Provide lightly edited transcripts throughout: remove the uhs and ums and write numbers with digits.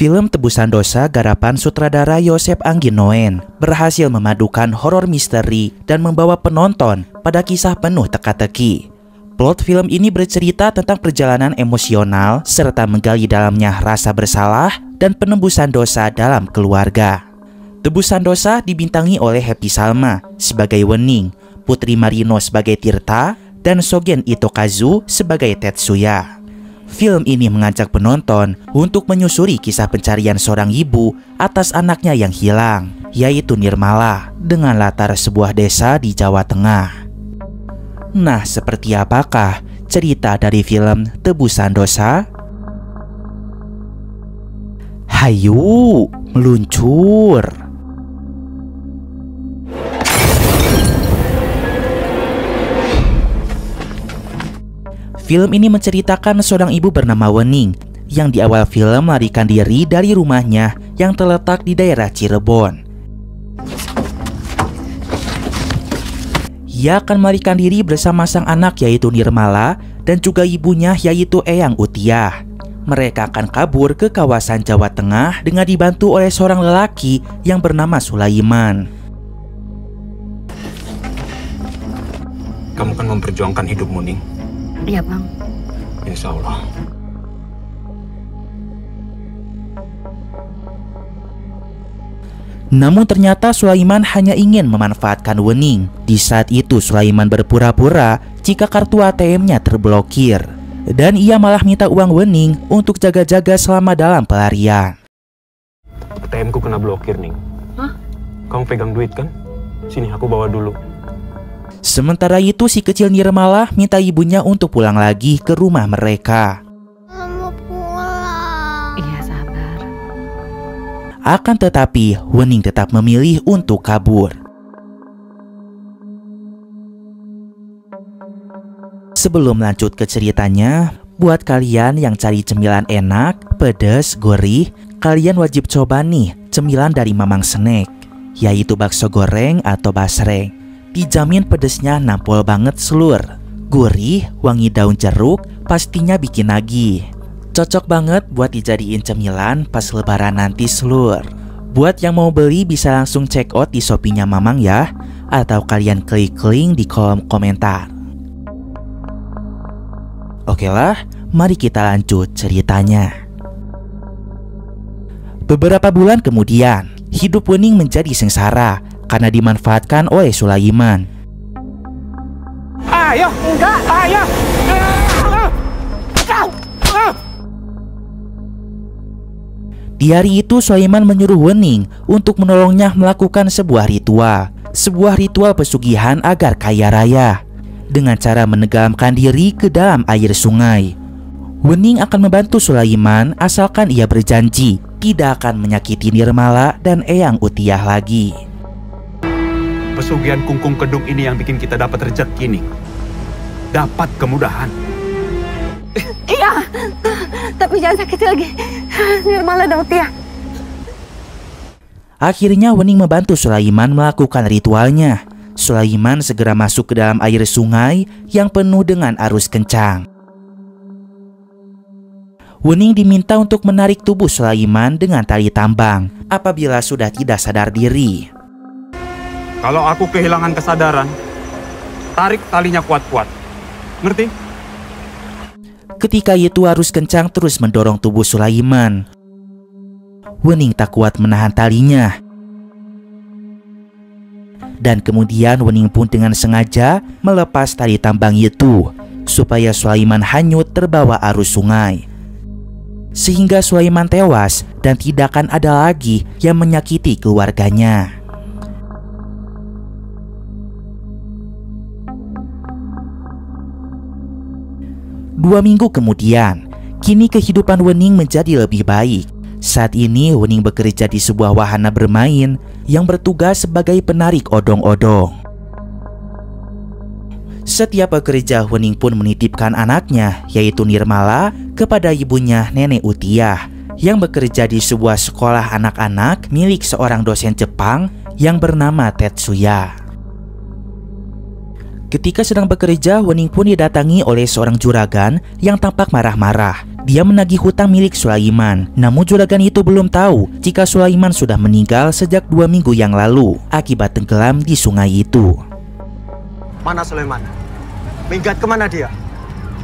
Film Tebusan Dosa garapan sutradara Yosef Angginoen berhasil memadukan horor misteri dan membawa penonton pada kisah penuh teka-teki. Plot film ini bercerita tentang perjalanan emosional serta menggali dalamnya rasa bersalah dan penembusan dosa dalam keluarga. Tebusan Dosa dibintangi oleh Happy Salma sebagai Wening, Putri Marino sebagai Tirta, dan Sogen Itokazu sebagai Tetsuya. Film ini mengajak penonton untuk menyusuri kisah pencarian seorang ibu atas anaknya yang hilang, yaitu Nirmala, dengan latar sebuah desa di Jawa Tengah. Nah, seperti apakah cerita dari film Tebusan Dosa? Hayu, meluncur! Film ini menceritakan seorang ibu bernama Wening yang di awal film melarikan diri dari rumahnya yang terletak di daerah Cirebon. Ia akan melarikan diri bersama sang anak yaitu Nirmala dan juga ibunya yaitu Eyang Utiah. Mereka akan kabur ke kawasan Jawa Tengah dengan dibantu oleh seorang lelaki yang bernama Sulaiman. Kamu kan memperjuangkan hidupmu, Ning. Iya, Bang. Insya Allah. Namun ternyata Sulaiman hanya ingin memanfaatkan Wening. Di saat itu Sulaiman berpura-pura jika kartu ATM-nya terblokir. Dan ia malah minta uang Wening untuk jaga-jaga selama dalam pelarian. ATM-ku kena blokir, Ning. Hah? Kamu pegang duit kan? Sini, aku bawa dulu. Sementara itu si kecil Nirmala minta ibunya untuk pulang lagi ke rumah mereka. Mau pulang. Iya, sabar. Akan tetapi Wening tetap memilih untuk kabur. Sebelum lanjut ke ceritanya, buat kalian yang cari cemilan enak, pedas, gurih, kalian wajib coba nih cemilan dari Mamang Snack, yaitu bakso goreng atau basreng. Dijamin pedesnya nampol banget selur. Gurih, wangi daun jeruk, pastinya bikin nagih. Cocok banget buat dijadiin cemilan pas lebaran nanti selur. Buat yang mau beli bisa langsung check out di Shopee-nya Mamang ya. Atau kalian klik link di kolom komentar. Oke lah, mari kita lanjut ceritanya. Beberapa bulan kemudian, hidup Wening menjadi sengsara karena dimanfaatkan oleh Sulaiman. Ayah! Enggak. Ayah! Di hari itu Sulaiman menyuruh Wening untuk menolongnya melakukan sebuah ritual pesugihan agar kaya raya dengan cara menenggelamkan diri ke dalam air sungai. Wening akan membantu Sulaiman asalkan ia berjanji tidak akan menyakiti Nirmala dan Eyang Utiah lagi. Pesugihan kungkung kedung ini yang bikin kita dapat rezeki, Ning. Dapat kemudahan. Iya. Tapi jangan sakiti lagi. Nirmala dan Utiah. Akhirnya Wening membantu Sulaiman melakukan ritualnya. Sulaiman segera masuk ke dalam air sungai yang penuh dengan arus kencang. Wening diminta untuk menarik tubuh Sulaiman dengan tali tambang apabila sudah tidak sadar diri. Kalau aku kehilangan kesadaran, tarik talinya kuat-kuat. Ngerti? Ketika itu arus kencang terus mendorong tubuh Sulaiman. Wening tak kuat menahan talinya. Dan kemudian Wening pun dengan sengaja melepas tali tambang itu supaya Sulaiman hanyut terbawa arus sungai. Sehingga Sulaiman tewas dan tidak akan ada lagi yang menyakiti keluarganya. Dua minggu kemudian, kini kehidupan Wening menjadi lebih baik. Saat ini Wening bekerja di sebuah wahana bermain yang bertugas sebagai penarik odong-odong. Setiap pekerja Wening pun menitipkan anaknya yaitu Nirmala kepada ibunya Nenek Utiah yang bekerja di sebuah sekolah anak-anak milik seorang dosen Jepang yang bernama Tetsuya. Ketika sedang bekerja, Wening pun didatangi oleh seorang juragan yang tampak marah-marah. Dia menagih hutang milik Sulaiman. Namun juragan itu belum tahu jika Sulaiman sudah meninggal sejak 2 minggu yang lalu akibat tenggelam di sungai itu. Mana Sulaiman? Minggat kemana dia?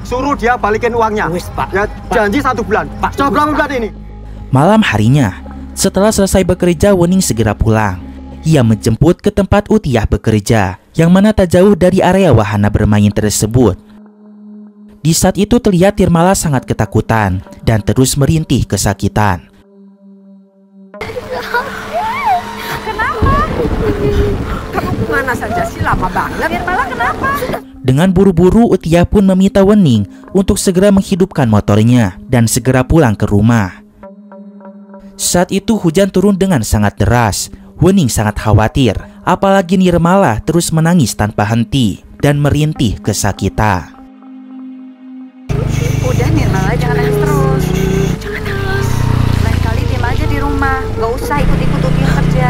Suruh dia balikin uangnya. Wis, Pak. Ya, janji 1 bulan. Pak, Sudah berapa bulan ini? Malam harinya, setelah selesai bekerja, Wening segera pulang. Ia menjemput ke tempat Utiyah bekerja, yang mana tak jauh dari area wahana bermain tersebut. Di saat itu terlihat Nirmala sangat ketakutan dan terus merintih kesakitan. Kenapa? Kamu kemana saja sih, lama banget. Nirmala kenapa? Dengan buru-buru, Utiyah pun meminta Wening untuk segera menghidupkan motornya dan segera pulang ke rumah. Saat itu hujan turun dengan sangat deras. Wening sangat khawatir, apalagi Nirmala terus menangis tanpa henti dan merintih kesakitan. Udah Nirmala, jangan nangis terus. Jangan nangis. Lain kali diam aja di rumah, gak usah ikut-ikut Utiyah kerja.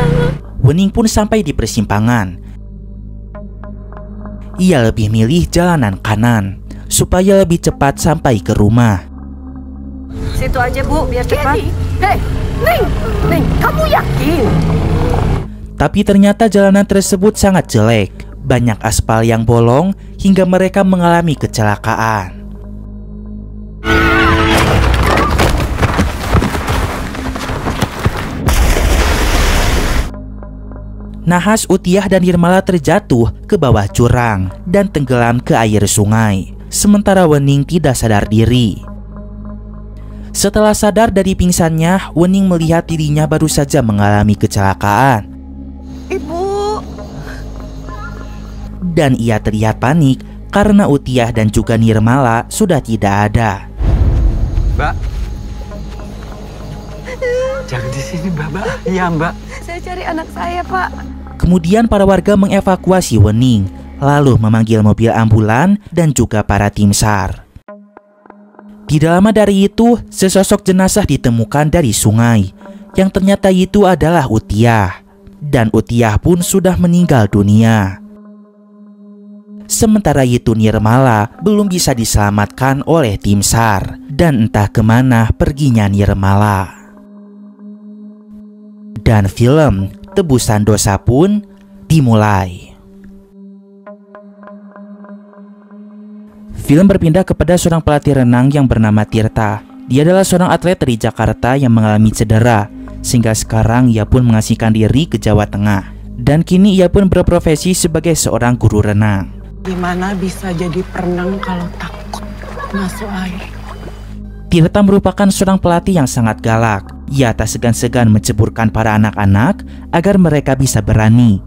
Wening pun sampai di persimpangan. Ia lebih milih jalanan kanan supaya lebih cepat sampai ke rumah. Situ aja Bu, biar cepat. Hei, Ning, kamu yakin? Tapi ternyata jalanan tersebut sangat jelek. Banyak aspal yang bolong hingga mereka mengalami kecelakaan. Nahas, Utiyah dan Nirmala terjatuh ke bawah jurang dan tenggelam ke air sungai. Sementara Wening tidak sadar diri. Setelah sadar dari pingsannya, Wening melihat dirinya baru saja mengalami kecelakaan. Ibu. Dan ia terlihat panik karena Utiyah dan juga Nirmala sudah tidak ada. Mbak. Jangan di sini, Mbak. Iya, Mbak. Saya cari anak saya, Pak. Kemudian para warga mengevakuasi Wening, lalu memanggil mobil ambulan dan juga para tim SAR. Tidak lama dari itu, sesosok jenazah ditemukan dari sungai, yang ternyata itu adalah Utiyah. Dan Utiyah pun sudah meninggal dunia. Sementara itu Nirmala belum bisa diselamatkan oleh tim SAR, dan entah kemana perginya Nirmala. Dan film Tebusan Dosa pun dimulai. Film berpindah kepada seorang pelatih renang yang bernama Tirta. Dia adalah seorang atlet dari Jakarta yang mengalami cedera, sehingga sekarang ia pun mengasingkan diri ke Jawa Tengah. Dan kini ia pun berprofesi sebagai seorang guru renang. Gimana bisa jadi perenang kalau takut masuk air? Tirta merupakan seorang pelatih yang sangat galak. Ia tak segan-segan menceburkan para anak-anak agar mereka bisa berani.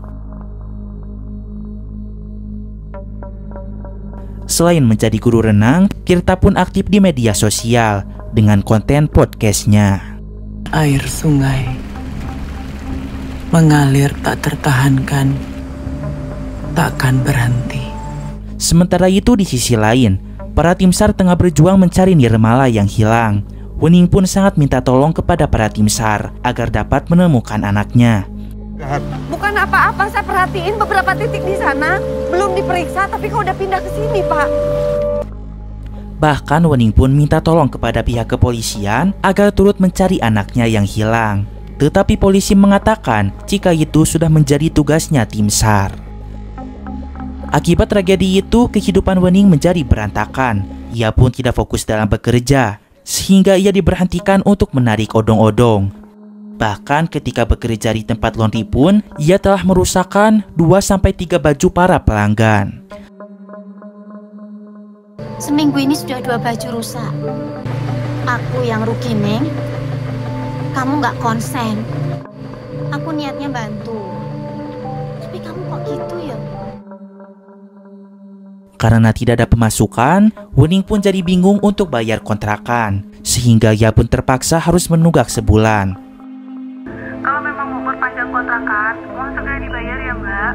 Selain menjadi guru renang, Tirta pun aktif di media sosial dengan konten podcastnya. Air sungai mengalir tak tertahankan, takkan berhenti. Sementara itu di sisi lain, para tim SAR tengah berjuang mencari Nirmala yang hilang. Wening pun sangat minta tolong kepada para tim SAR agar dapat menemukan anaknya. Bukan apa-apa, saya perhatiin beberapa titik di sana. Belum diperiksa, tapi kok udah pindah ke sini, Pak. Bahkan Wening pun minta tolong kepada pihak kepolisian agar turut mencari anaknya yang hilang. Tetapi polisi mengatakan jika itu sudah menjadi tugasnya tim SAR. Akibat tragedi itu, kehidupan Wening menjadi berantakan. Ia pun tidak fokus dalam bekerja, sehingga ia diberhentikan untuk menarik odong-odong. Bahkan ketika bekerja di tempat laundry pun, ia telah merusakkan 2-3 baju para pelanggan. Seminggu ini sudah 2 baju rusak. Aku yang rugi, Neng. Kamu nggak konsen. Aku niatnya bantu. Tapi kamu kok gitu ya? Karena tidak ada pemasukan, Wening pun jadi bingung untuk bayar kontrakan, sehingga ia pun terpaksa harus menunggak sebulan. Kalau memang mau perpanjang kontrakan, uang segera dibayar ya, Mbak.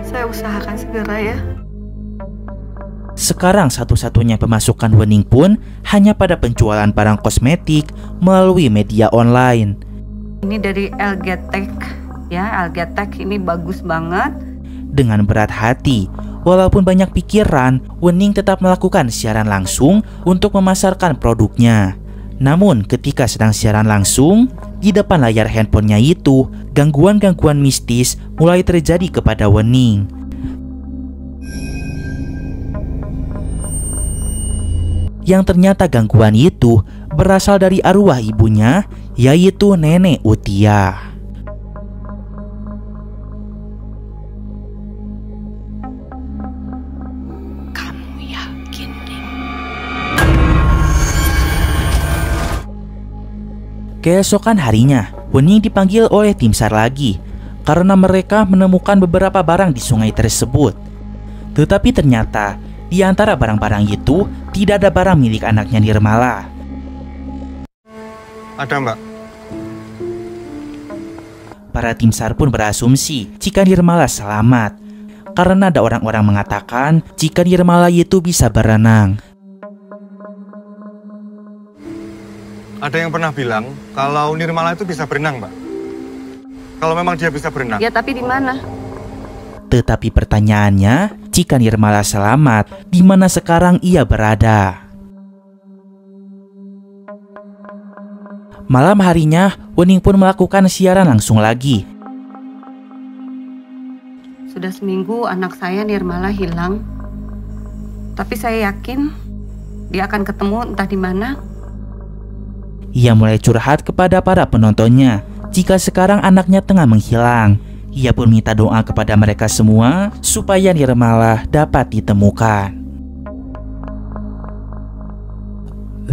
Saya usahakan segera ya. Sekarang satu-satunya pemasukan Wening pun hanya pada penjualan barang kosmetik melalui media online. Ini dari LGTech ya, LGTech ini bagus banget. Dengan berat hati, Walaupun banyak pikiran, Wening tetap melakukan siaran langsung untuk memasarkan produknya. Namun ketika sedang siaran langsung, di depan layar handphonenya itu, gangguan-gangguan mistis mulai terjadi kepada Wening. Yang ternyata gangguan itu berasal dari arwah ibunya, yaitu Nenek Utia. Keesokan harinya, Wening dipanggil oleh tim SAR lagi karena mereka menemukan beberapa barang di sungai tersebut. Tetapi ternyata di antara barang-barang itu tidak ada barang milik anaknya Nirmala. Ada, Mbak. Para tim SAR pun berasumsi jika Nirmala selamat karena ada orang-orang mengatakan jika Nirmala itu bisa berenang. Ada yang pernah bilang kalau Nirmala itu bisa berenang, Mbak. Kalau memang dia bisa berenang. Ya, tapi di mana? Tetapi pertanyaannya, jika Nirmala selamat, di mana sekarang ia berada? Malam harinya, Wening pun melakukan siaran langsung lagi. Sudah seminggu anak saya Nirmala hilang. Tapi saya yakin dia akan ketemu entah di mana. Ia mulai curhat kepada para penontonnya jika sekarang anaknya tengah menghilang. Ia pun minta doa kepada mereka semua supaya Nirmala dapat ditemukan.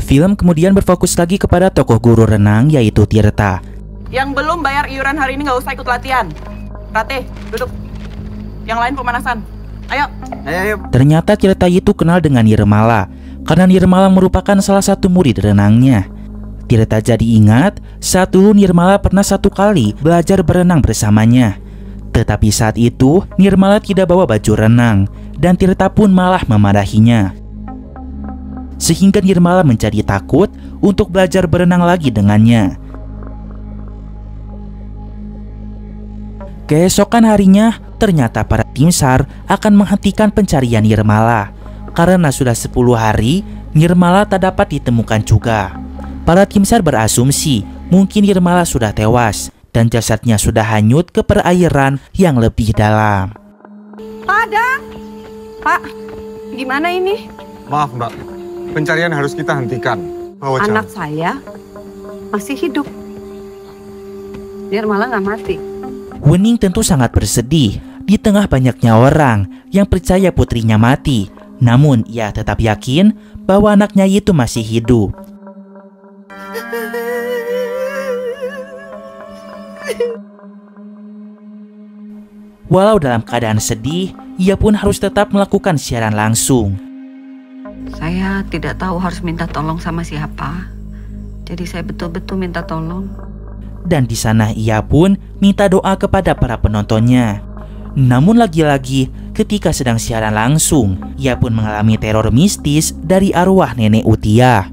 Film kemudian berfokus lagi kepada tokoh guru renang yaitu Tirta. Yang belum bayar iuran hari ini nggak usah ikut latihan. Rate, duduk. Yang lain pemanasan. Ayo. Ayo. Ternyata Tirta itu kenal dengan Nirmala karena Nirmala merupakan salah satu murid renangnya. Tirta jadi ingat saat dulu Nirmala pernah satu kali belajar berenang bersamanya. Tetapi saat itu Nirmala tidak bawa baju renang dan Tirta pun malah memarahinya. Sehingga Nirmala menjadi takut untuk belajar berenang lagi dengannya. Keesokan harinya ternyata para tim SAR akan menghentikan pencarian Nirmala karena sudah 10 hari Nirmala tak dapat ditemukan juga. Para tim SAR berasumsi mungkin Nirmala sudah tewas dan jasadnya sudah hanyut ke perairan yang lebih dalam. Pak, gimana ini? Maaf, Mbak. Pencarian harus kita hentikan. Bawa Anak saya masih hidup. Nirmala nggak mati. Wening tentu sangat bersedih di tengah banyaknya orang yang percaya putrinya mati. Namun ia tetap yakin bahwa anaknya itu masih hidup. Walau dalam keadaan sedih, ia pun harus tetap melakukan siaran langsung. Saya tidak tahu harus minta tolong sama siapa. Jadi saya betul-betul minta tolong. Dan di sana ia pun minta doa kepada para penontonnya. Namun lagi-lagi ketika sedang siaran langsung, ia pun mengalami teror mistis dari arwah Nenek Utia.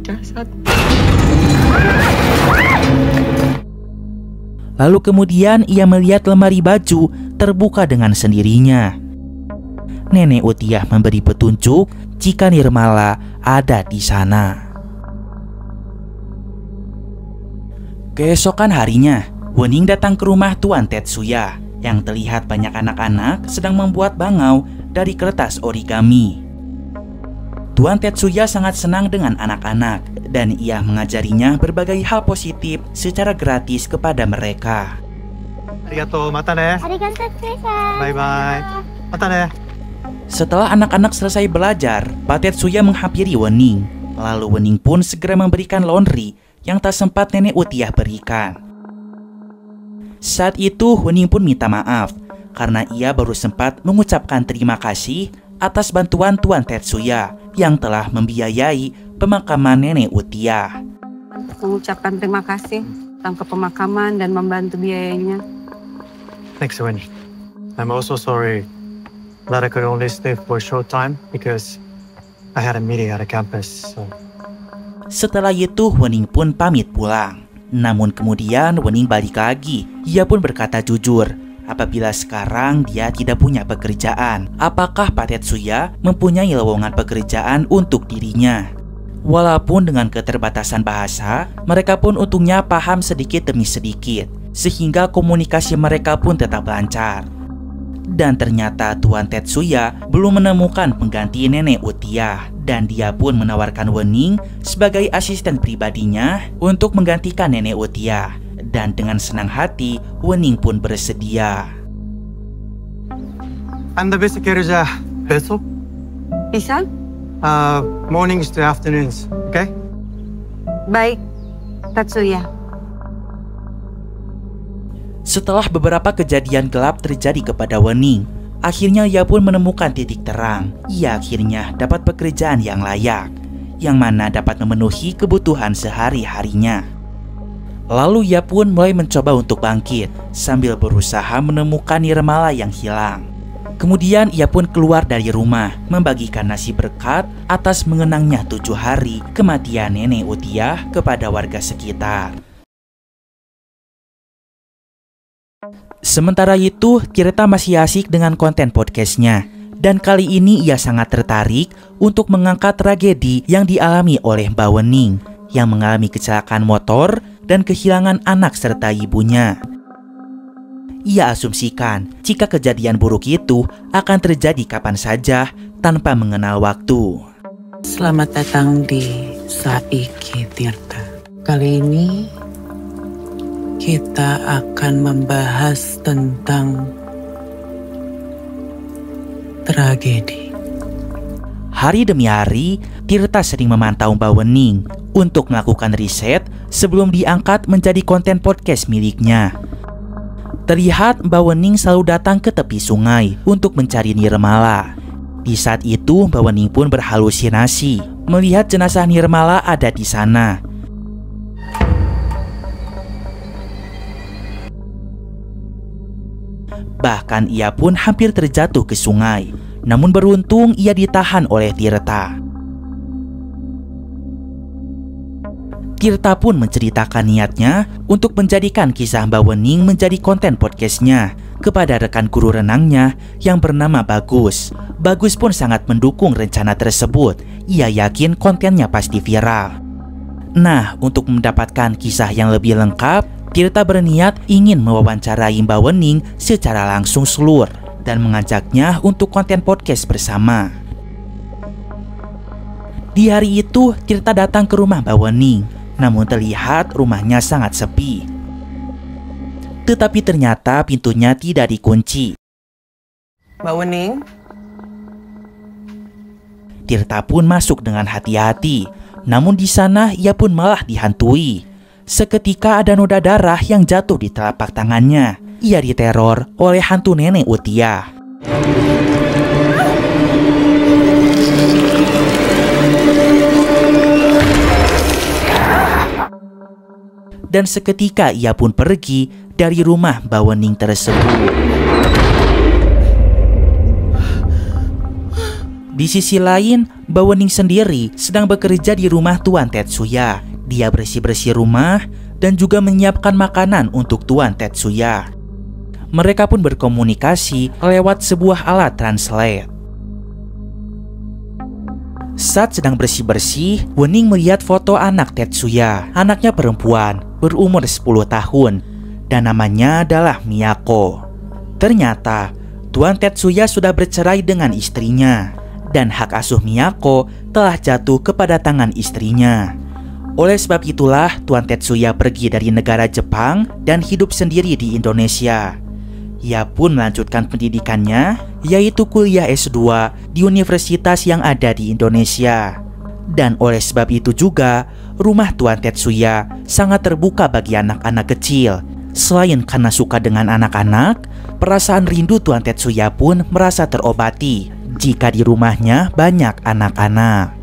Jasad. Lalu kemudian ia melihat lemari baju terbuka dengan sendirinya. Nenek Utia memberi petunjuk jika Nirmala ada di sana. Keesokan harinya, Wening datang ke rumah Tuan Tetsuya yang terlihat banyak anak-anak sedang membuat bangau dari kertas origami. Tuan Tetsuya sangat senang dengan anak-anak dan ia mengajarinya berbagai hal positif secara gratis kepada mereka. Arigato, mata ne. Bye-bye. Mata ne. Setelah anak-anak selesai belajar, Pak Tetsuya menghampiri Wening. Lalu Wening pun segera memberikan laundry yang tak sempat Nenek Utia berikan. Saat itu Wening pun minta maaf karena ia baru sempat mengucapkan terima kasih atas bantuan Tuan Tetsuya yang telah membiayai pemakaman Nenek Utia. Mengucapkan terima kasih tentang pemakaman dan membantu biayanya. Thanks, Winnie. I'm also sorry that I could only stay for a short time because I had a meeting at a campus. So. Setelah itu Wening pun pamit pulang. Namun kemudian Wening balik lagi. Ia pun berkata jujur apabila sekarang dia tidak punya pekerjaan. Apakah Pak Tetsuya mempunyai lowongan pekerjaan untuk dirinya? Walaupun dengan keterbatasan bahasa, mereka pun untungnya paham sedikit demi sedikit, sehingga komunikasi mereka pun tetap lancar. Dan ternyata Tuan Tetsuya belum menemukan pengganti Nenek Utia, dan dia pun menawarkan Wening sebagai asisten pribadinya untuk menggantikan Nenek Utia. Dan dengan senang hati, Wening pun bersedia. Anda bisa kerja besok? Bisa? Mornings to afternoons, okay? Baik, Tetsuya. Setelah beberapa kejadian gelap terjadi kepada Wening, akhirnya ia pun menemukan titik terang. Ia akhirnya dapat pekerjaan yang layak, yang mana dapat memenuhi kebutuhan sehari-harinya. Lalu ia pun mulai mencoba untuk bangkit sambil berusaha menemukan Nirmala yang hilang. Kemudian ia pun keluar dari rumah, membagikan nasi berkat atas mengenangnya 7 hari kematian Nenek Utia kepada warga sekitar. Sementara itu, Tirta masih asik dengan konten podcastnya. Dan kali ini ia sangat tertarik untuk mengangkat tragedi yang dialami oleh Mbak Wening, yang mengalami kecelakaan motor dan kehilangan anak serta ibunya. Ia asumsikan jika kejadian buruk itu akan terjadi kapan saja tanpa mengenal waktu. Selamat datang di Saiki Tirta. Kali ini kita akan membahas tentang tragedi. Hari demi hari, Tirta sering memantau Mbak Wening untuk melakukan riset sebelum diangkat menjadi konten podcast miliknya. Terlihat Mbak Wening selalu datang ke tepi sungai untuk mencari Nirmala. Di saat itu Mbak Wening pun berhalusinasi melihat jenazah Nirmala ada di sana. Bahkan ia pun hampir terjatuh ke sungai. Namun beruntung ia ditahan oleh Tirta. Tirta pun menceritakan niatnya untuk menjadikan kisah Mbak Wening menjadi konten podcastnya kepada rekan guru renangnya yang bernama Bagus. Bagus pun sangat mendukung rencana tersebut. Ia yakin kontennya pasti viral. Nah, untuk mendapatkan kisah yang lebih lengkap, Tirta berniat ingin mewawancarai Mbak Wening secara langsung seluruh dan mengajaknya untuk konten podcast bersama. Di hari itu, Tirta datang ke rumah Mbak Wening, namun terlihat rumahnya sangat sepi. Tetapi ternyata pintunya tidak dikunci. Mbak Wening? Tirta pun masuk dengan hati-hati, namun di sana ia pun malah dihantui. Seketika ada noda darah yang jatuh di telapak tangannya. Ia diteror oleh hantu Nenek Utia. Dan seketika ia pun pergi dari rumah Mbak Wening tersebut. Di sisi lain, Mbak Wening sendiri sedang bekerja di rumah Tuan Tetsuya. Dia bersih-bersih rumah dan juga menyiapkan makanan untuk Tuan Tetsuya. Mereka pun berkomunikasi lewat sebuah alat translate. Saat sedang bersih-bersih, Wening melihat foto anak Tetsuya. Anaknya perempuan, berumur 10 tahun, dan namanya adalah Miyako. Ternyata, Tuan Tetsuya sudah bercerai dengan istrinya, dan hak asuh Miyako telah jatuh kepada tangan istrinya. Oleh sebab itulah Tuan Tetsuya pergi dari negara Jepang dan hidup sendiri di Indonesia. Ia pun melanjutkan pendidikannya, yaitu kuliah S2 di universitas yang ada di Indonesia. Dan oleh sebab itu juga, rumah Tuan Tetsuya sangat terbuka bagi anak-anak kecil. Selain karena suka dengan anak-anak, perasaan rindu Tuan Tetsuya pun merasa terobati jika di rumahnya banyak anak-anak.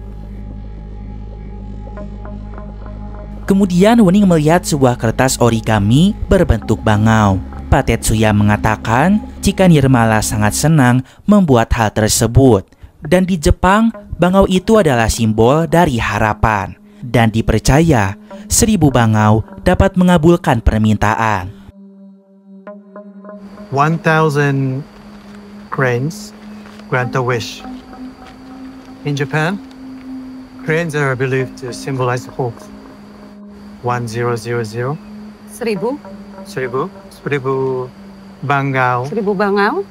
Kemudian Wening melihat sebuah kertas origami berbentuk bangau. Pak Tetsuya mengatakan jika Nirmala sangat senang membuat hal tersebut. Dan di Jepang, bangau itu adalah simbol dari harapan. dan dipercaya 1000 bangau dapat mengabulkan permintaan. 1,000 cranes grant a wish. In Japan, cranes are believed to symbolize hope. 1000. 1000 bangau. 1000 bangau.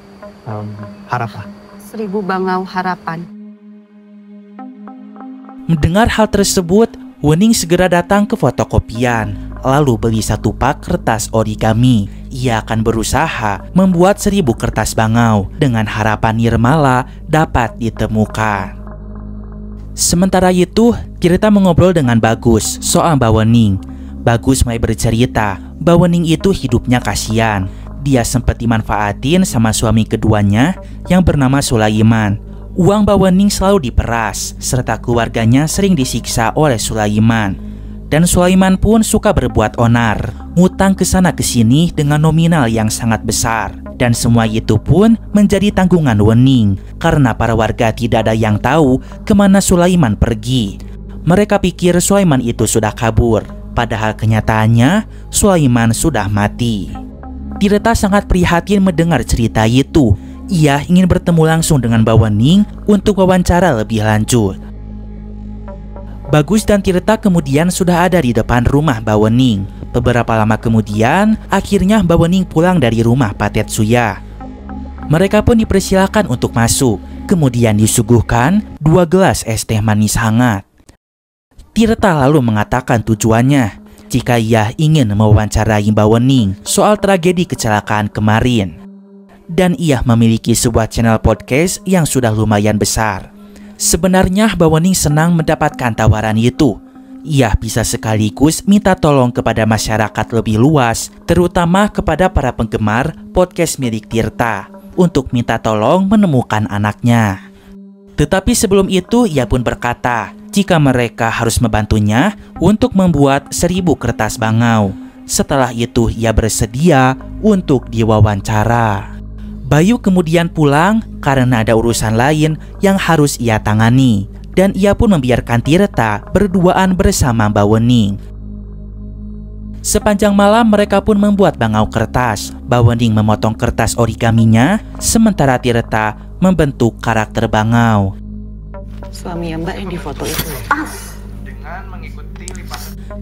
Harapan. 1000 bangau harapan. Mendengar hal tersebut, Wening segera datang ke fotokopian, lalu beli 1 pak kertas origami. Ia akan berusaha membuat 1000 kertas bangau dengan harapan Nirmala dapat ditemukan. Sementara itu, Tirta mengobrol dengan Bagus soal Mbak Wening. Bagus mulai bercerita, Mbak Wening itu hidupnya kasihan. Dia sempat dimanfaatin sama suami keduanya yang bernama Sulaiman. Uang Mbak Wening selalu diperas, serta keluarganya sering disiksa oleh Sulaiman. Dan Sulaiman pun suka berbuat onar, ngutang ke sana ke sini dengan nominal yang sangat besar. Dan semua itu pun menjadi tanggungan Wening, karena para warga tidak ada yang tahu kemana Sulaiman pergi. Mereka pikir Sulaiman itu sudah kabur, padahal kenyataannya Sulaiman sudah mati. Tirta sangat prihatin mendengar cerita itu. Ia ingin bertemu langsung dengan Mbak Wening untuk wawancara lebih lanjut. Bagus dan Tirta kemudian sudah ada di depan rumah Mbak Wening. Beberapa lama kemudian, akhirnya Mbak Wening pulang dari rumah Pak Tetsuya. Mereka pun dipersilakan untuk masuk. Kemudian disuguhkan 2 gelas es teh manis hangat. Tirta lalu mengatakan tujuannya jika ia ingin mewawancarai Mbak Wening soal tragedi kecelakaan kemarin. Dan ia memiliki sebuah channel podcast yang sudah lumayan besar. Sebenarnya Mbak Wening senang mendapatkan tawaran itu. Ia bisa sekaligus minta tolong kepada masyarakat lebih luas, terutama kepada para penggemar podcast milik Tirta, untuk minta tolong menemukan anaknya. Tetapi sebelum itu ia pun berkata jika mereka harus membantunya untuk membuat 1000 kertas bangau. Setelah itu ia bersedia untuk diwawancara. Bayu kemudian pulang karena ada urusan lain yang harus ia tangani, dan ia pun membiarkan Tirta berduaan bersama Mbak Wening. Sepanjang malam mereka pun membuat bangau kertas. Mbak Wening memotong kertas origaminya, sementara Tirta membentuk karakter bangau. Suami Mbak yang di foto itu.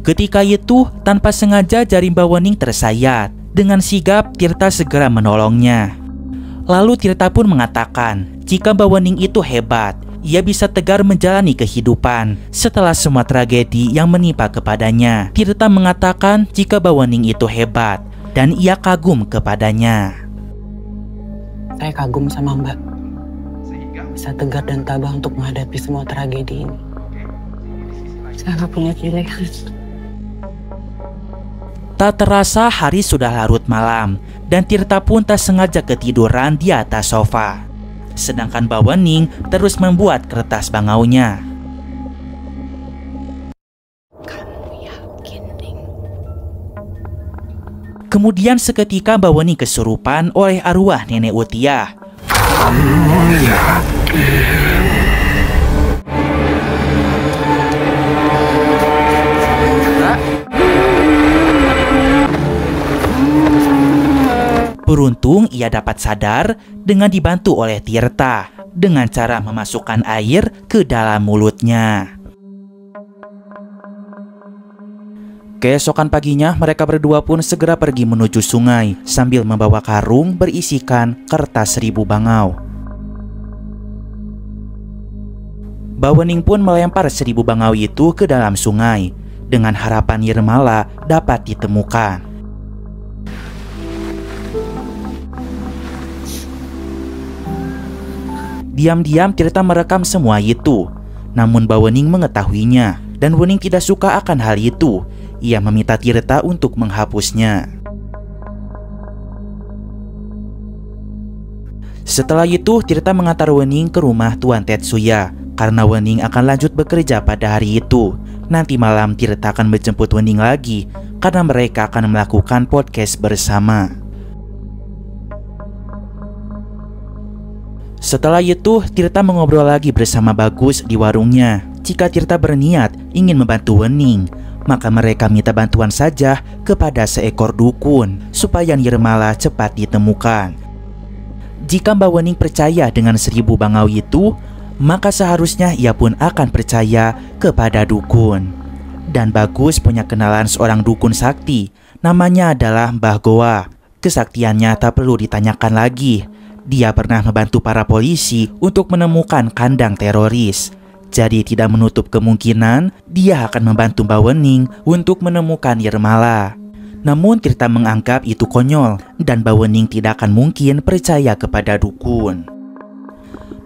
Ketika itu, tanpa sengaja jari Mbak Wening tersayat. Dengan sigap, Tirta segera menolongnya. Lalu Tirta pun mengatakan jika Mbak Wening itu hebat, ia bisa tegar menjalani kehidupan setelah semua tragedi yang menimpa kepadanya. Tirta mengatakan jika Mbak Wening itu hebat dan ia kagum kepadanya. Saya kagum sama Mbak. Bisa tegar dan tabah untuk menghadapi semua tragedi ini. Saya nggak punya pilihan. Tak terasa hari sudah larut malam dan Tirta pun tak sengaja ketiduran di atas sofa. Sedangkan Mbak Wening terus membuat kertas bangaunya. Kemudian seketika Mbak Wening kesurupan oleh arwah Nenek Utiah. Beruntung ia dapat sadar dengan dibantu oleh Tirta dengan cara memasukkan air ke dalam mulutnya. Keesokan paginya mereka berdua pun segera pergi menuju sungai sambil membawa karung berisikan kertas 1000 bangau. Mbak Wening pun melempar 1000 bangau itu ke dalam sungai dengan harapan Nirmala dapat ditemukan. Diam-diam Tirta merekam semua itu. Namun Mbak Wening mengetahuinya dan Wening tidak suka akan hal itu. Ia meminta Tirta untuk menghapusnya. Setelah itu Tirta mengantar Wening ke rumah Tuan Tetsuya karena Wening akan lanjut bekerja pada hari itu. Nanti malam Tirta akan menjemput Wening lagi karena mereka akan melakukan podcast bersama. Setelah itu, Tirta mengobrol lagi bersama Bagus di warungnya. jika Tirta berniat ingin membantu Wening, maka mereka minta bantuan saja kepada seekor dukun supaya Nirmala cepat ditemukan. Jika Mbak Wening percaya dengan 1000 bangau itu, maka seharusnya ia pun akan percaya kepada dukun. Dan Bagus punya kenalan seorang dukun sakti, namanya adalah Mbah Goa. Kesaktiannya tak perlu ditanyakan lagi. Dia pernah membantu para polisi untuk menemukan kandang teroris. Jadi tidak menutup kemungkinan dia akan membantu Mbak Wening untuk menemukan Nirmala. Namun Tirta menganggap itu konyol dan Mbak Wening tidak akan mungkin percaya kepada dukun.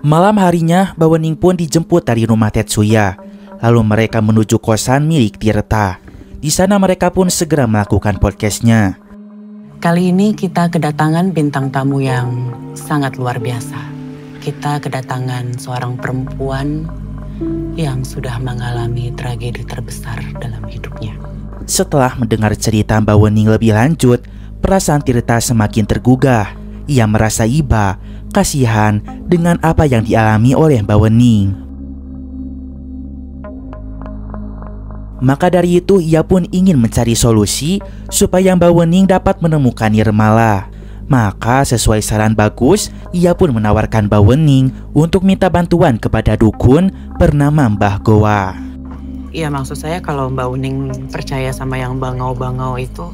Malam harinya, Mbak Wening pun dijemput dari rumah Tetsuya. Lalu mereka menuju kosan milik Tirta. Di sana mereka pun segera melakukan podcastnya. Kali ini kita kedatangan bintang tamu yang sangat luar biasa. Kita kedatangan seorang perempuan yang sudah mengalami tragedi terbesar dalam hidupnya. Setelah mendengar cerita Mbak Wening lebih lanjut, perasaan Tirta semakin tergugah. Ia merasa iba, kasihan dengan apa yang dialami oleh Mbak Wening. Maka dari itu ia pun ingin mencari solusi supaya Mbak Wening dapat menemukan Nirmala. Maka sesuai saran Bagus, ia pun menawarkan Mbak Wening untuk minta bantuan kepada dukun bernama Mbah Goa. Iya, maksud saya kalau Mbak Wening percaya sama yang bangau-bangau itu,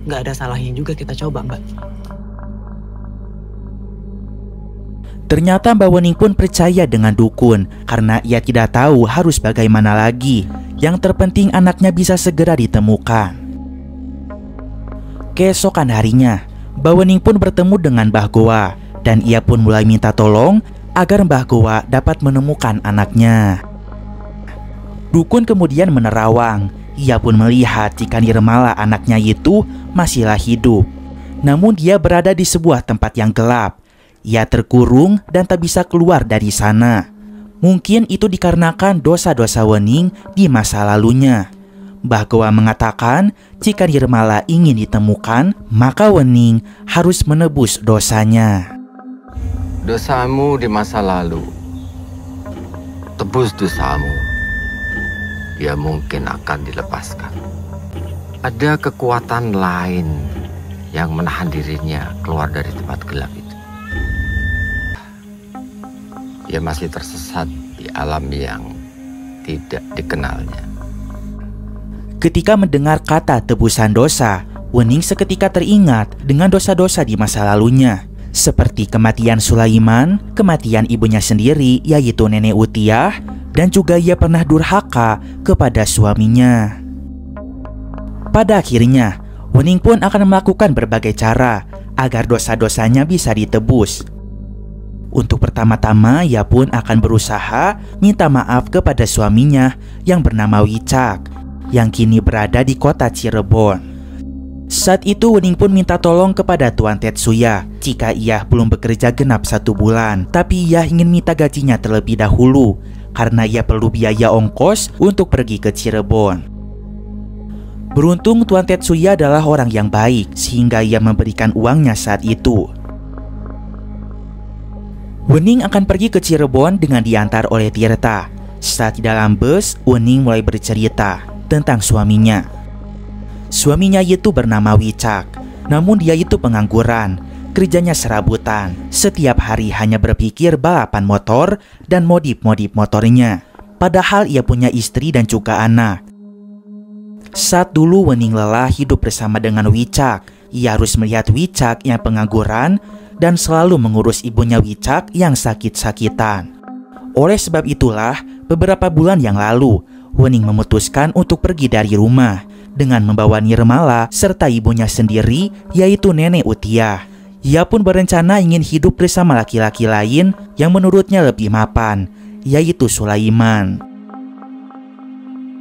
nggak ada salahnya juga kita coba, Mbak. Ternyata Mbak Wening pun percaya dengan dukun karena ia tidak tahu harus bagaimana lagi. Yang terpenting anaknya bisa segera ditemukan. Keesokan harinya, Mbak Wening pun bertemu dengan Mbah Goa dan ia pun mulai minta tolong agar Mbah Goa dapat menemukan anaknya. Dukun kemudian menerawang. Ia pun melihat jika Nirmala anaknya itu masihlah hidup. Namun dia berada di sebuah tempat yang gelap. Ia terkurung dan tak bisa keluar dari sana. Mungkin itu dikarenakan dosa-dosa Wening di masa lalunya. Mbah Goa mengatakan jika Nirmala ingin ditemukan, maka Wening harus menebus dosanya. Dosamu di masa lalu, tebus dosamu. Dia mungkin akan dilepaskan. Ada kekuatan lain yang menahan dirinya keluar dari tempat gelap itu. Dia masih tersesat di alam yang tidak dikenalnya. Ketika mendengar kata tebusan dosa, Wening seketika teringat dengan dosa-dosa di masa lalunya. Seperti kematian Sulaiman, kematian ibunya sendiri yaitu Nenek Utiah, dan juga ia pernah durhaka kepada suaminya. Pada akhirnya, Wening pun akan melakukan berbagai cara agar dosa-dosanya bisa ditebus. Untuk pertama-tama, ia pun akan berusaha minta maaf kepada suaminya yang bernama Wicak, yang kini berada di kota Cirebon. Saat itu Wening pun minta tolong kepada Tuan Tetsuya jika ia belum bekerja genap 1 bulan, tapi ia ingin minta gajinya terlebih dahulu karena ia perlu biaya ongkos untuk pergi ke Cirebon. Beruntung Tuan Tetsuya adalah orang yang baik sehingga ia memberikan uangnya saat itu. Wening akan pergi ke Cirebon dengan diantar oleh Tirta. Saat di dalam bus, Wening mulai bercerita tentang suaminya. Suaminya itu bernama Wicak, namun dia itu pengangguran. Kerjanya serabutan, setiap hari hanya berpikir balapan motor dan modif-modif motornya. Padahal ia punya istri dan juga anak. Saat dulu Wening lelah hidup bersama dengan Wicak, ia harus melihat Wicak yang pengangguran dan selalu mengurus ibunya Wicak yang sakit-sakitan. Oleh sebab itulah, beberapa bulan yang lalu, Wening memutuskan untuk pergi dari rumah dengan membawa Nirmala serta ibunya sendiri, yaitu Nenek Utiah. Ia pun berencana ingin hidup bersama laki-laki lain yang menurutnya lebih mapan, yaitu Sulaiman.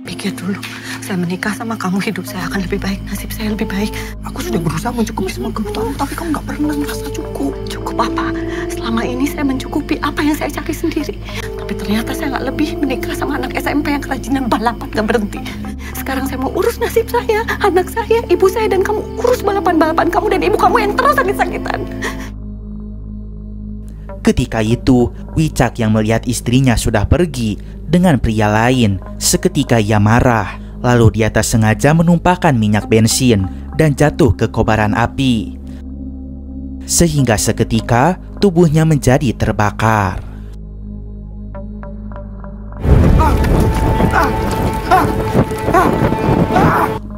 Pikir dulu, saya menikah sama kamu, hidup saya akan lebih baik, nasib saya lebih baik. Aku sudah berusaha mencukupi semua kebutuhan, tapi kamu gak pernah merasa cukup. Cukup apa? Selama ini saya mencukupi apa yang saya cari sendiri. Tapi ternyata saya gak lebih menikah sama anak SMP yang kerajinan balapan gak berhenti. Sekarang saya mau urus nasib saya, anak saya, ibu saya, dan kamu urus balapan-balapan kamu dan ibu kamu yang terus sakit-sakitan. Ketika itu, Wicak yang melihat istrinya sudah pergi dengan pria lain. Seketika ia marah, lalu dia tak sengaja menumpahkan minyak bensin dan jatuh ke kobaran api. Sehingga seketika tubuhnya menjadi terbakar.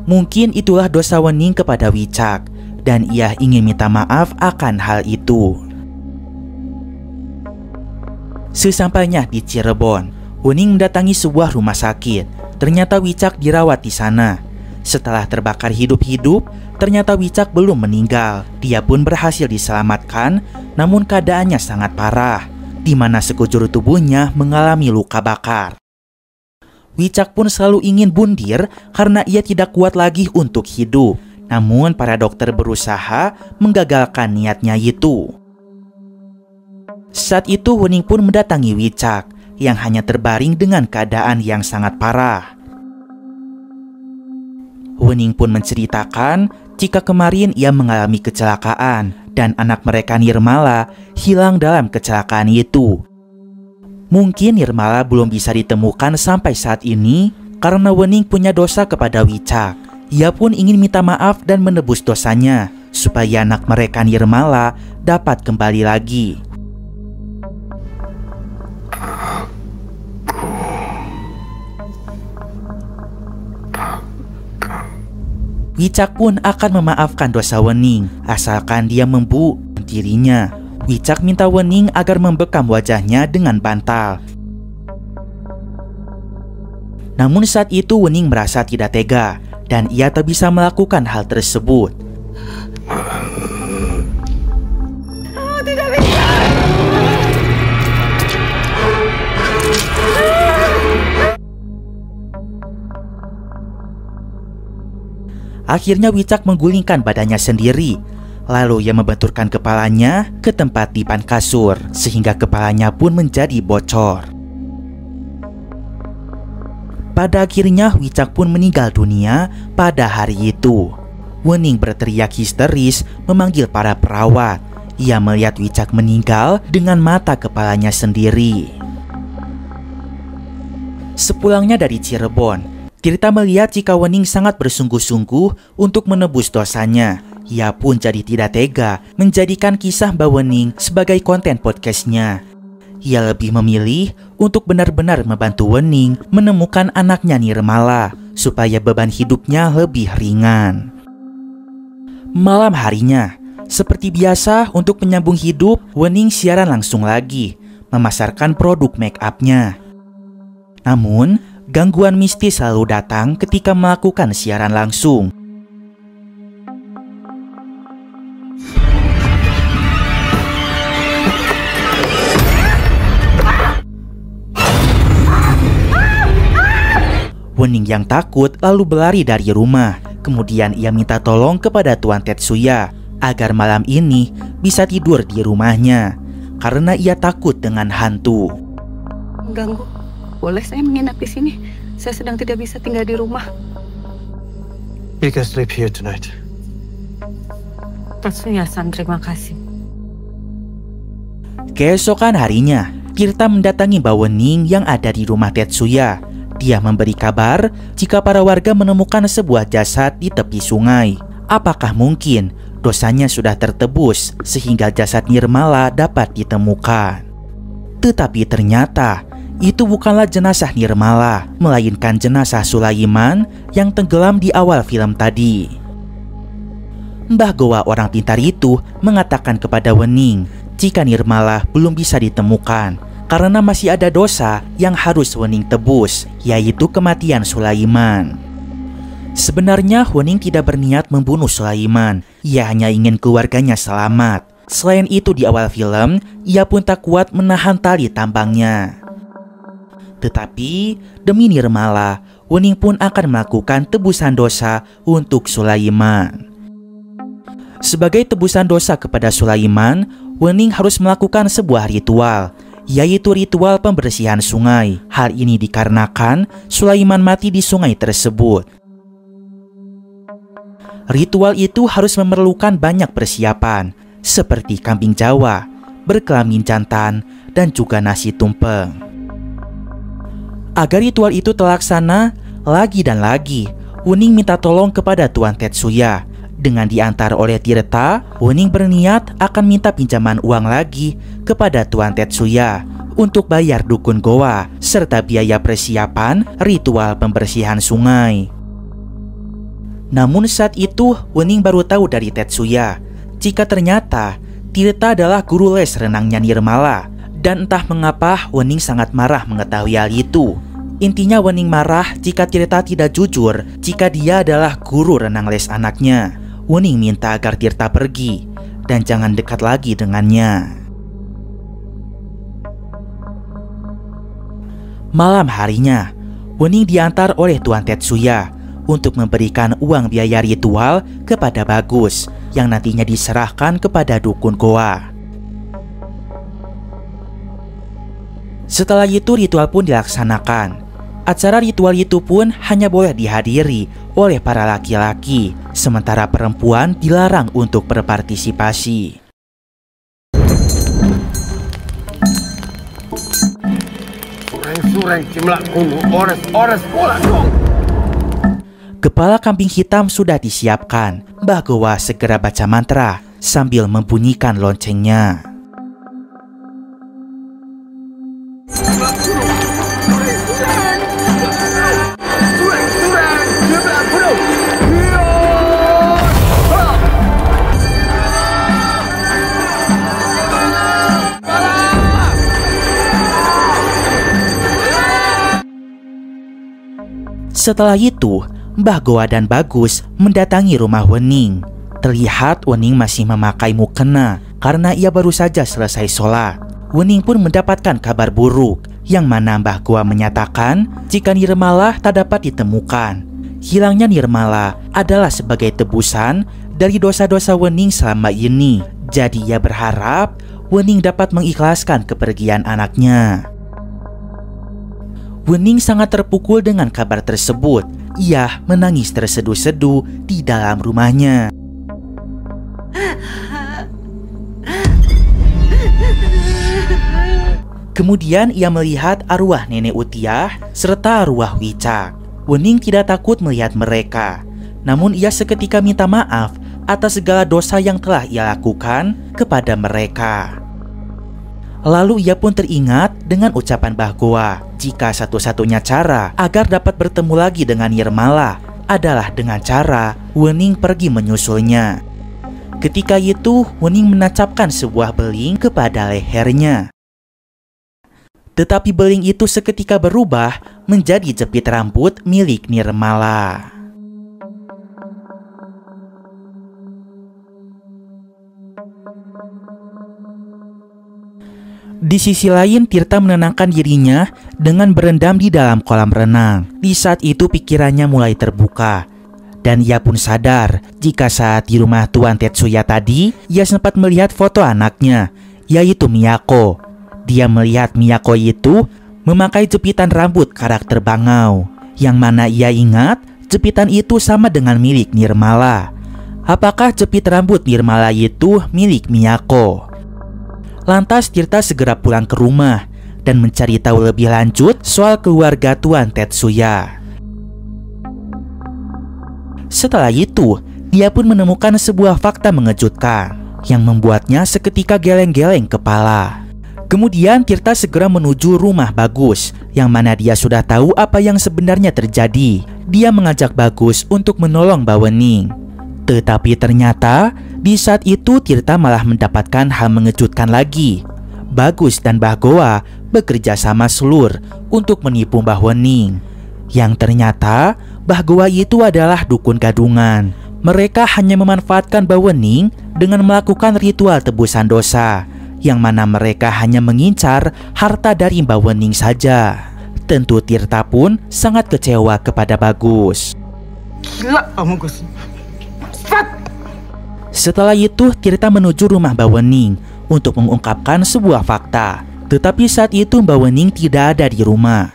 Mungkin itulah dosa Wening kepada Wicak, dan ia ingin minta maaf akan hal itu. Sesampainya di Cirebon, Wening mendatangi sebuah rumah sakit. Ternyata Wicak dirawat di sana. Setelah terbakar hidup-hidup, ternyata Wicak belum meninggal. Dia pun berhasil diselamatkan, namun keadaannya sangat parah, di mana sekujur tubuhnya mengalami luka bakar. Wicak pun selalu ingin bundir karena ia tidak kuat lagi untuk hidup. Namun para dokter berusaha menggagalkan niatnya itu. Saat itu Wening pun mendatangi Wicak yang hanya terbaring dengan keadaan yang sangat parah. Wening pun menceritakan jika kemarin ia mengalami kecelakaan dan anak mereka Nirmala hilang dalam kecelakaan itu. Mungkin Nirmala belum bisa ditemukan sampai saat ini karena Wening punya dosa kepada Wicak. Ia pun ingin minta maaf dan menebus dosanya supaya anak mereka Nirmala dapat kembali lagi. Wicak pun akan memaafkan dosa Wening asalkan dia membunuh dirinya. Wicak minta Wening agar membekam wajahnya dengan bantal. Namun saat itu Wening merasa tidak tega dan ia tak bisa melakukan hal tersebut. Tidak bisa. Akhirnya Wicak menggulingkan badannya sendiri. Lalu ia membenturkan kepalanya ke tempat dipan kasur sehingga kepalanya pun menjadi bocor. Pada akhirnya Wicak pun meninggal dunia pada hari itu. Wening berteriak histeris memanggil para perawat. Ia melihat Wicak meninggal dengan mata kepalanya sendiri. Sepulangnya dari Cirebon, Tirta melihat jika Wening sangat bersungguh-sungguh untuk menebus dosanya. Ia pun jadi tidak tega menjadikan kisah Mbak Wening sebagai konten podcastnya. Ia lebih memilih untuk benar-benar membantu Wening menemukan anaknya Nirmala supaya beban hidupnya lebih ringan. Malam harinya, seperti biasa untuk menyambung hidup, Wening siaran langsung lagi memasarkan produk make up-nya. Namun, gangguan mistis selalu datang ketika melakukan siaran langsung. Wening yang takut lalu berlari dari rumah. Kemudian ia minta tolong kepada Tuan Tetsuya agar malam ini bisa tidur di rumahnya karena ia takut dengan hantu. Mengganggu. Boleh saya menginap di sini? Saya sedang tidak bisa tinggal di rumah. You can sleep here tonight. Tetsuya-san, terima kasih. Keesokan harinya, Tirta mendatangi Mbak Wening yang ada di rumah Tetsuya. Dia memberi kabar jika para warga menemukan sebuah jasad di tepi sungai. Apakah mungkin dosanya sudah tertebus sehingga jasad Nirmala dapat ditemukan? Tetapi ternyata itu bukanlah jenazah Nirmala, melainkan jenazah Sulaiman yang tenggelam di awal film tadi. Mbah Gowa orang pintar itu mengatakan kepada Wening jika Nirmala belum bisa ditemukan karena masih ada dosa yang harus Wening tebus, yaitu kematian Sulaiman. Sebenarnya Wening tidak berniat membunuh Sulaiman, ia hanya ingin keluarganya selamat. Selain itu di awal film, ia pun tak kuat menahan tali tambangnya. Tetapi demi Nirmala, Wening pun akan melakukan tebusan dosa untuk Sulaiman. Sebagai tebusan dosa kepada Sulaiman, Wening harus melakukan sebuah ritual, yaitu ritual pembersihan sungai. Hal ini dikarenakan Sulaiman mati di sungai tersebut. Ritual itu harus memerlukan banyak persiapan, seperti kambing Jawa, berkelamin jantan, dan juga nasi tumpeng. Agar ritual itu terlaksana, lagi dan lagi, Wuning minta tolong kepada Tuan Tetsuya. Dengan diantar oleh Tirta, Wuning berniat akan minta pinjaman uang lagi kepada Tuan Tetsuya untuk bayar dukun goa serta biaya persiapan ritual pembersihan sungai. Namun saat itu Wuning baru tahu dari Tetsuya jika ternyata Tirta adalah guru les renangnya Nirmala, dan entah mengapa Wuning sangat marah mengetahui hal itu. Intinya Wuning marah jika Tirta tidak jujur jika dia adalah guru renang les anaknya. Wuning minta agar Tirta pergi dan jangan dekat lagi dengannya. Malam harinya, Wuning diantar oleh Tuan Tetsuya untuk memberikan uang biaya ritual kepada Bagus yang nantinya diserahkan kepada dukun goa. Setelah itu ritual pun dilaksanakan. Acara ritual itu pun hanya boleh dihadiri oleh para laki-laki, sementara perempuan dilarang untuk berpartisipasi. Sureng-sureng cimlak kuno, ores-ores pula dong. Kepala kambing hitam sudah disiapkan. Mbah Gowa segera baca mantra sambil membunyikan loncengnya. Setelah itu, Mbah Gowa dan Bagus mendatangi rumah Wuning. Terlihat Wuning masih memakai mukena karena ia baru saja selesai sholat. Wuning pun mendapatkan kabar buruk, yang mana Mbah Gowa menyatakan jika Nirmala tak dapat ditemukan. Hilangnya Nirmala adalah sebagai tebusan dari dosa-dosa Wuning selama ini. Jadi ia berharap Wuning dapat mengikhlaskan kepergian anaknya. Wuning sangat terpukul dengan kabar tersebut. Ia menangis terseduh-seduh di dalam rumahnya. Kemudian ia melihat arwah Nenek Utiah serta arwah Wicak. Wuning tidak takut melihat mereka. Namun ia seketika minta maaf atas segala dosa yang telah ia lakukan kepada mereka. Lalu ia pun teringat dengan ucapan Mbah Gowa jika satu-satunya cara agar dapat bertemu lagi dengan Nirmala adalah dengan cara Wuning pergi menyusulnya. Ketika itu Wuning menancapkan sebuah beling kepada lehernya. Tetapi beling itu seketika berubah menjadi jepit rambut milik Nirmala. Di sisi lain, Tirta menenangkan dirinya dengan berendam di dalam kolam renang. Di saat itu pikirannya mulai terbuka. Dan ia pun sadar jika saat di rumah Tuan Tetsuya tadi, ia sempat melihat foto anaknya, yaitu Miyako. Dia melihat Miyako itu memakai jepitan rambut karakter bangau, yang mana ia ingat jepitan itu sama dengan milik Nirmala. Apakah jepit rambut Nirmala itu milik Miyako? Lantas Tirta segera pulang ke rumah dan mencari tahu lebih lanjut soal keluarga Tuan Tetsuya. Setelah itu, dia pun menemukan sebuah fakta mengejutkan yang membuatnya seketika geleng-geleng kepala. Kemudian Tirta segera menuju rumah Bagus, yang mana dia sudah tahu apa yang sebenarnya terjadi. Dia mengajak Bagus untuk menolong Mbak Wuning. Tetapi ternyata di saat itu Tirta malah mendapatkan hal mengejutkan lagi. Bagus dan Mbah Gowa bekerja sama selur untuk menipu Mbah Wuning. Yang ternyata Mbah Gowa itu adalah dukun gadungan. Mereka hanya memanfaatkan Mbah Wuning dengan melakukan ritual tebusan dosa, yang mana mereka hanya mengincar harta dari Mbah Wuning saja. Tentu Tirta pun sangat kecewa kepada Bagus. Gila kamu, Gus. Setelah itu Tirta menuju rumah Mbak Wuning untuk mengungkapkan sebuah fakta. Tetapi saat itu Mbak Wuning tidak ada di rumah.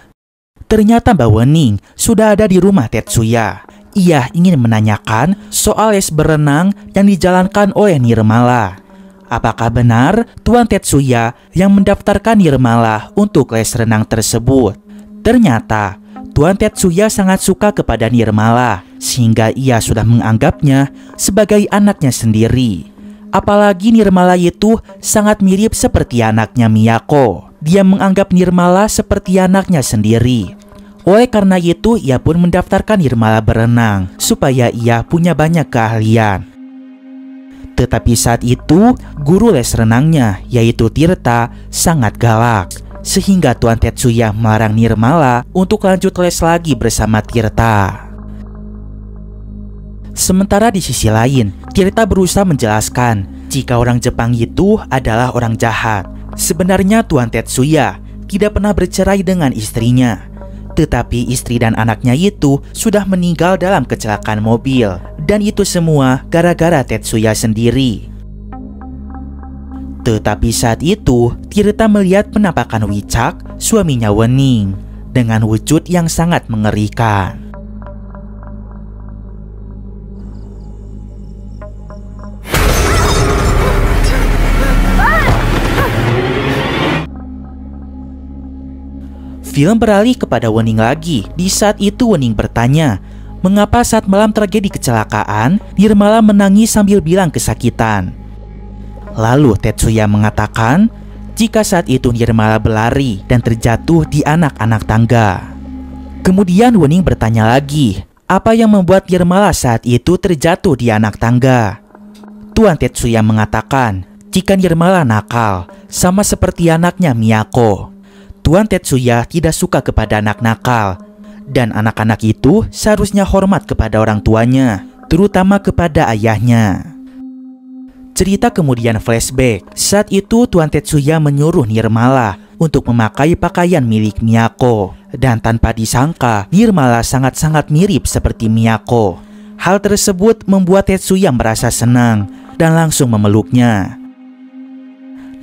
Ternyata Mbak Wuning sudah ada di rumah Tetsuya. Ia ingin menanyakan soal les berenang yang dijalankan oleh Nirmala. apakah benar Tuan Tetsuya yang mendaftarkan Nirmala untuk les renang tersebut? Ternyata Tuan Tetsuya sangat suka kepada Nirmala, sehingga ia sudah menganggapnya sebagai anaknya sendiri. Apalagi Nirmala itu sangat mirip seperti anaknya Miyako. Dia menganggap Nirmala seperti anaknya sendiri. Oleh karena itu, ia pun mendaftarkan Nirmala berenang supaya ia punya banyak keahlian. Tetapi saat itu, guru les renangnya, yaitu Tirta, sangat galak, sehingga Tuan Tetsuya melarang Nirmala untuk lanjut les lagi bersama Tirta. Sementara di sisi lain, Tirta berusaha menjelaskan jika orang Jepang itu adalah orang jahat. Sebenarnya Tuan Tetsuya tidak pernah bercerai dengan istrinya, tetapi istri dan anaknya itu sudah meninggal dalam kecelakaan mobil, dan itu semua gara-gara Tetsuya sendiri. Tetapi saat itu, Tirta melihat penampakan Wicak, suaminya Wening, dengan wujud yang sangat mengerikan. Film beralih kepada Wening lagi. Di saat itu Wening bertanya, mengapa saat malam tragedi kecelakaan, Nirmala menangis sambil bilang kesakitan. Lalu Tetsuya mengatakan, jika saat itu Nirmala berlari dan terjatuh di anak-anak tangga. Kemudian Wening bertanya lagi, apa yang membuat Nirmala saat itu terjatuh di anak tangga? Tuan Tetsuya mengatakan, jika Nirmala nakal, sama seperti anaknya Miyako. Tuan Tetsuya tidak suka kepada anak nakal, dan anak-anak itu seharusnya hormat kepada orang tuanya, terutama kepada ayahnya. Cerita kemudian flashback. Saat itu Tuan Tetsuya menyuruh Nirmala untuk memakai pakaian milik Miyako, dan tanpa disangka Nirmala sangat-sangat mirip seperti Miyako. Hal tersebut membuat Tetsuya merasa senang dan langsung memeluknya.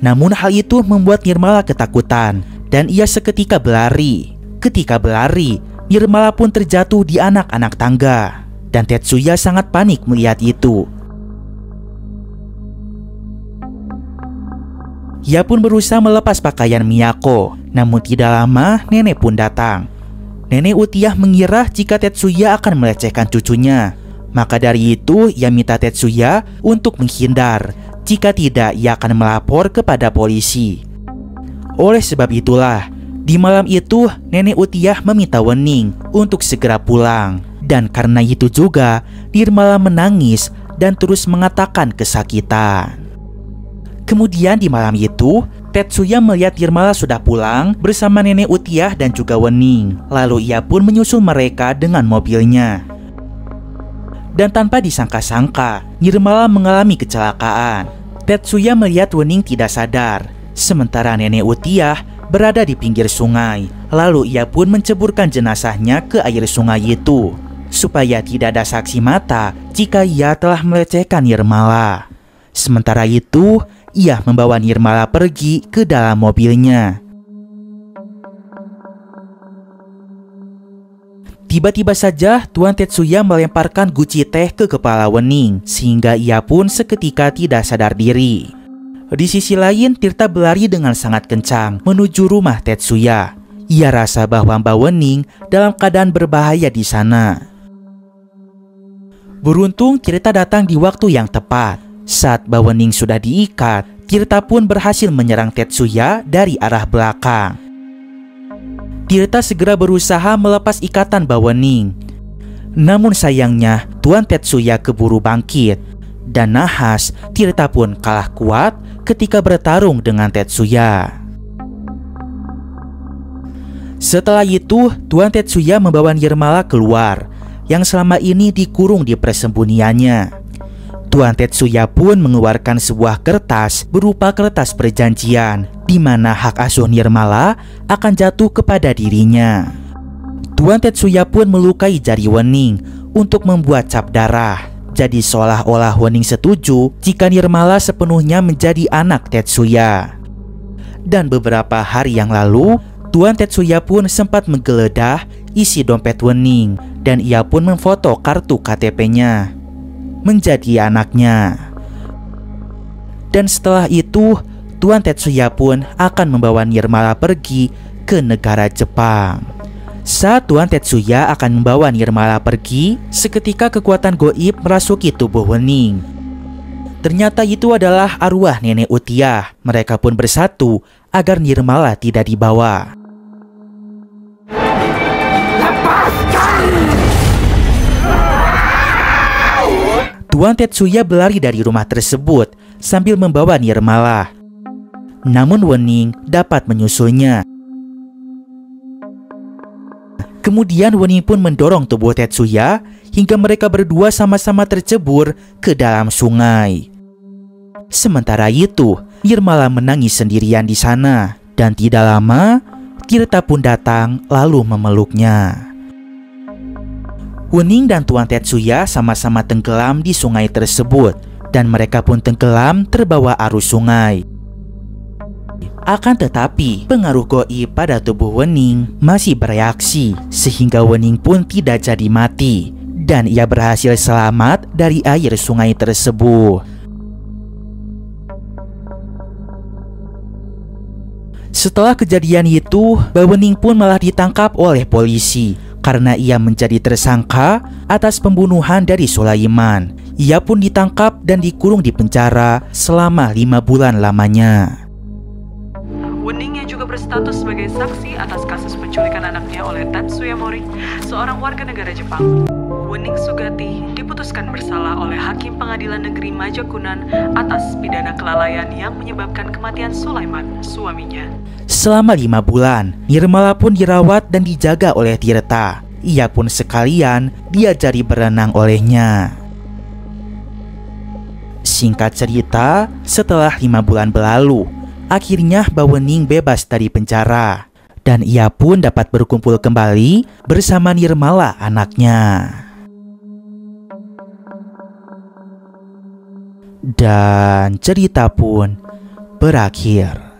Namun hal itu membuat Nirmala ketakutan dan ia seketika berlari. Ketika berlari, Nirmala pun terjatuh di anak-anak tangga, dan Tetsuya sangat panik melihat itu. Ia pun berusaha melepas pakaian Miyako, namun tidak lama nenek pun datang. Nenek Utiyah mengira jika Tetsuya akan melecehkan cucunya. Maka dari itu ia minta Tetsuya untuk menghindar. Jika tidak, ia akan melapor kepada polisi. Oleh sebab itulah, di malam itu nenek Utiyah meminta Wening untuk segera pulang. Dan karena itu juga Nirmala menangis dan terus mengatakan kesakitan. Kemudian di malam itu, Tetsuya melihat Nirmala sudah pulang bersama nenek Utiyah dan juga Wening. Lalu ia pun menyusul mereka dengan mobilnya. Dan tanpa disangka-sangka, Nirmala mengalami kecelakaan. Tetsuya melihat Wening tidak sadar, sementara nenek Utiyah berada di pinggir sungai. Lalu ia pun menceburkan jenazahnya ke air sungai itu, supaya tidak ada saksi mata jika ia telah melecehkan Nirmala. Sementara itu, ia membawa Nirmala pergi ke dalam mobilnya. Tiba-tiba saja Tuan Tetsuya melemparkan guci teh ke kepala Wening, sehingga ia pun seketika tidak sadar diri. Di sisi lain, Tirta berlari dengan sangat kencang menuju rumah Tetsuya. Ia rasa bahwa Mbak Wening dalam keadaan berbahaya di sana. Beruntung Tirta datang di waktu yang tepat. Saat Mbak Wening sudah diikat, Tirta pun berhasil menyerang Tetsuya dari arah belakang. Tirta segera berusaha melepas ikatan Mbak Wening. Namun sayangnya Tuan Tetsuya keburu bangkit. Dan nahas, Tirta pun kalah kuat ketika bertarung dengan Tetsuya. Setelah itu, Tuan Tetsuya membawa Nirmala keluar, yang selama ini dikurung di persembunyiannya. Tuan Tetsuya pun mengeluarkan sebuah kertas berupa kertas perjanjian, di mana hak asuh Nirmala akan jatuh kepada dirinya. Tuan Tetsuya pun melukai jari Wening untuk membuat cap darah. Jadi seolah-olah Wening setuju jika Nirmala sepenuhnya menjadi anak Tetsuya. Dan beberapa hari yang lalu, Tuan Tetsuya pun sempat menggeledah isi dompet Wening, dan ia pun memfoto kartu KTP-nya menjadi anaknya. Dan setelah itu, Tuan Tetsuya pun akan membawa Nirmala pergi ke negara Jepang. Saat Tuan Tetsuya akan membawa Nirmala pergi, seketika kekuatan goib merasuki tubuh Wening. Ternyata itu adalah arwah nenek Utiah. Mereka pun bersatu agar Nirmala tidak dibawa. Tuan Tetsuya berlari dari rumah tersebut sambil membawa Nirmala. Namun Wening dapat menyusulnya. Kemudian Wening pun mendorong tubuh Tetsuya hingga mereka berdua sama-sama tercebur ke dalam sungai. Sementara itu, Nirmala menangis sendirian di sana. Dan tidak lama, Tirta pun datang lalu memeluknya. Wening dan Tuan Tetsuya sama-sama tenggelam di sungai tersebut, dan mereka pun tenggelam terbawa arus sungai. Akan tetapi, pengaruh goib pada tubuh Wening masih bereaksi, sehingga Wening pun tidak jadi mati, dan ia berhasil selamat dari air sungai tersebut. Setelah kejadian itu, Wening pun malah ditangkap oleh polisi karena ia menjadi tersangka atas pembunuhan dari Sulaiman. Ia pun ditangkap dan dikurung di penjara selama 5 bulan lamanya. Wening yang juga berstatus sebagai saksi atas kasus penculikan anaknya oleh Tatsuya Mori, seorang warga negara Jepang. Wening Sugati diputuskan bersalah oleh Hakim Pengadilan Negeri Majakunan atas pidana kelalaian yang menyebabkan kematian Sulaiman, suaminya. Selama 5 bulan, Nirmala pun dirawat dan dijaga oleh Tirta. Ia pun sekalian diajari berenang olehnya. Singkat cerita, setelah 5 bulan berlalu, akhirnya Wening bebas dari penjara. Dan ia pun dapat berkumpul kembali bersama Nirmala anaknya. Dan cerita pun berakhir.